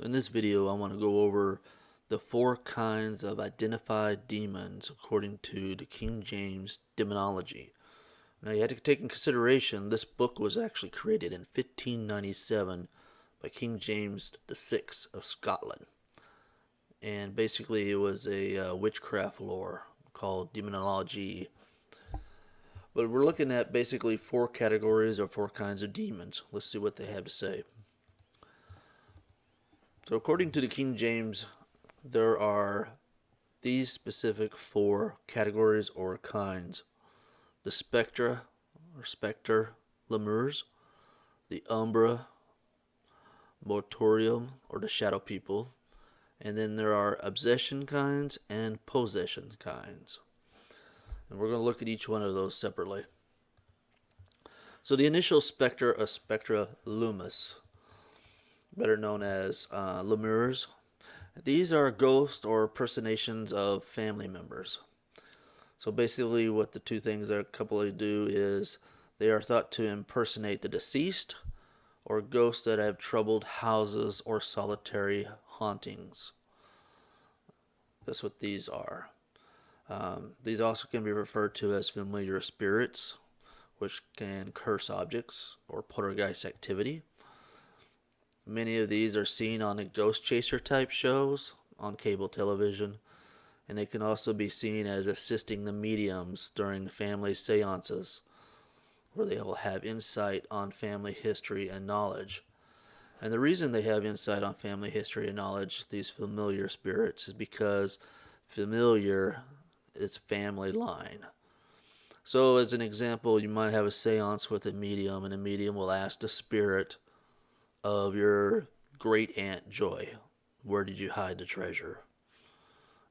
In this video, I want to go over the 4 kinds of identified demons according to the King James Demonology. Now, you have to take in consideration this book was actually created in 1597 by King James VI of Scotland. And basically, it was a witchcraft lore called demonology. But we're looking at basically 4 categories or 4 kinds of demons. Let's see what they have to say. So, according to the King James, there are these specific 4 categories or kinds: the spectra or specter lemurs, the umbra mortorium or the shadow people, and then there are obsession kinds and possession kinds. And we're going to look at each one of those separately. So the initial specter of spectra lumis, better known as lemurs, these are ghosts or personations of family members. So basically what the 2 things that a couple do is they are thought to impersonate the deceased or ghosts that have troubled houses or solitary hauntings. That's what these are. These also can be referred to as familiar spirits, which can curse objects or poltergeist activity. Many of these are seen on the ghost chaser type shows on cable television, and they can also be seen as assisting the mediums during family seances, where they will have insight on family history and knowledge. And the reason they have insight on family history and knowledge, these familiar spirits, is because familiar is family line. So as an example, you might have a seance with a medium, and a medium will ask the spirit of your great aunt Joy, where did you hide the treasure?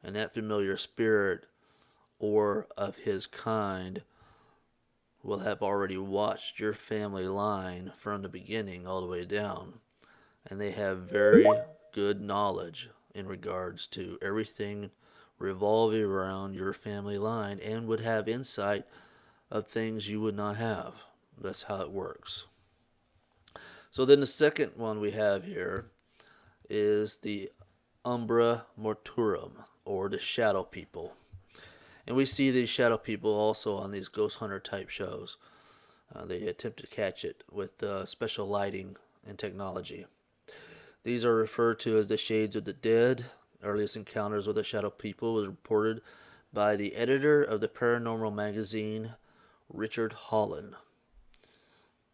And that familiar spirit or of his kind will have already watched your family line from the beginning all the way down, and they have very good knowledge in regards to everything revolving around your family line and would have insight of things you would not have. That's how it works. So then the second one we have here is the umbra mortuorum, or the shadow people. And we see these shadow people also on these ghost hunter type shows. They attempt to catch it with special lighting and technology. These are referred to as the shades of the dead. Earliest encounters with the shadow people was reported by the editor of the paranormal magazine, Richard Holland.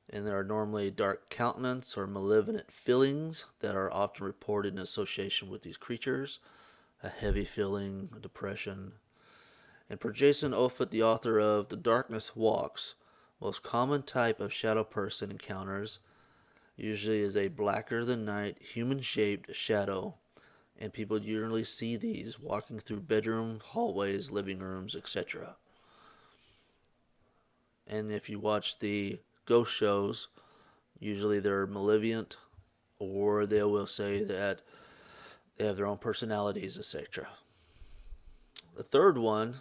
And there are normally dark countenance or malevolent feelings that are often reported in association with these creatures. A heavy feeling, depression. And for Jason Offutt, the author of The Darkness Walks, most common type of shadow person encounters usually is a blacker than night human-shaped shadow, and people usually see these walking through bedroom, hallways, living rooms, etc. And if you watch the ghost shows, usually they're malevolent, or they will say that they have their own personalities, etc. The third one,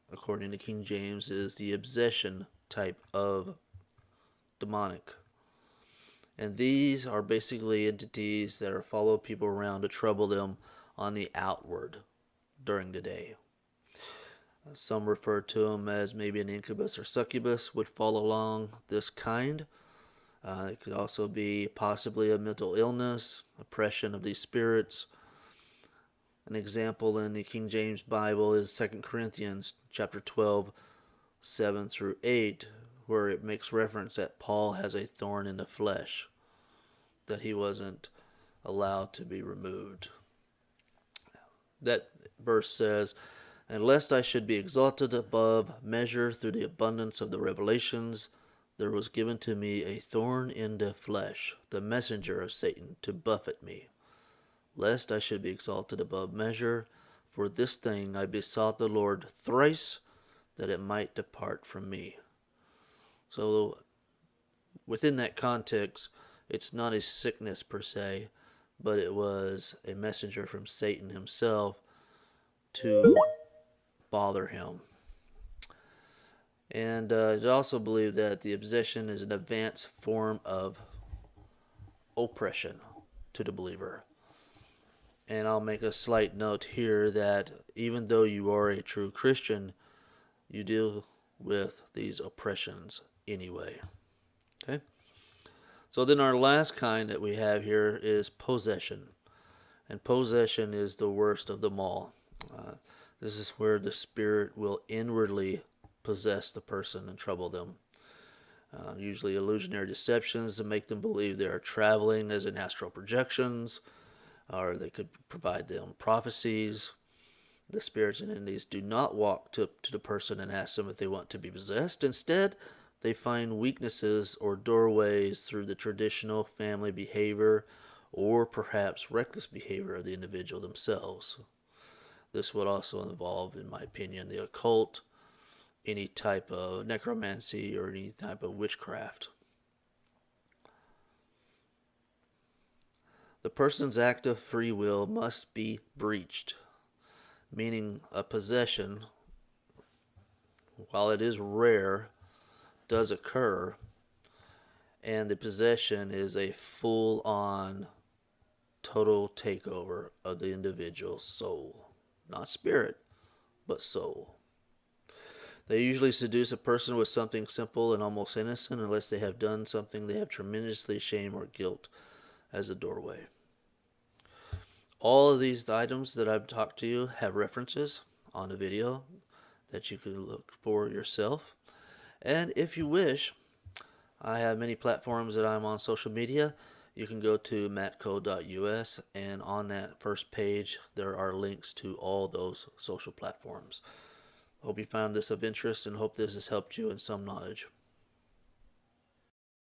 according to King James, is the obsession type of demonic. And these are basically entities that are follow people around to trouble them on the outward during the day. Some refer to them as maybe an incubus or succubus would fall along this kind. It could also be possibly a mental illness, oppression of these spirits. An example in the King James Bible is 2 Corinthians chapter 12, 7 through 8, where it makes reference that Paul has a thorn in the flesh, that he wasn't allowed to be removed. That verse says, "And lest I should be exalted above measure through the abundance of the revelations, there was given to me a thorn in the flesh, the messenger of Satan, to buffet me, lest I should be exalted above measure. For this thing I besought the Lord thrice, that it might depart from me." So within that context, it's not a sickness per se, but it was a messenger from Satan himself to bother him. And it's also believed that the obsession is an advanced form of oppression to the believer. And I'll make a slight note here that even though you are a true Christian, you deal with these oppressions anyway. Okay? So then our last kind that we have here is possession. And possession is the worst of them all. This is where the spirit will inwardly possess the person and trouble them. Usually illusionary deceptions to make them believe they are traveling as in astral projections, or they could provide them prophecies. The spirits and entities do not walk to the person and ask them if they want to be possessed. Instead, they find weaknesses or doorways through the traditional family behavior or perhaps reckless behavior of the individual themselves. This would also involve, in my opinion, the occult, any type of necromancy, or any type of witchcraft. The person's act of free will must be breached, meaning a possession, while it is rare, does occur, and the possession is a full-on total takeover of the individual's soul. Not spirit, but soul. They usually seduce a person with something simple and almost innocent unless they have done something they have tremendously shame or guilt as a doorway. All of these items that I've talked to you have references on the video that you can look for yourself. And if you wish, I have many platforms that I'm on social media. You can go to matco.us, and on that first page there are links to all those social platforms. Hope you found this of interest and hope this has helped you in some knowledge.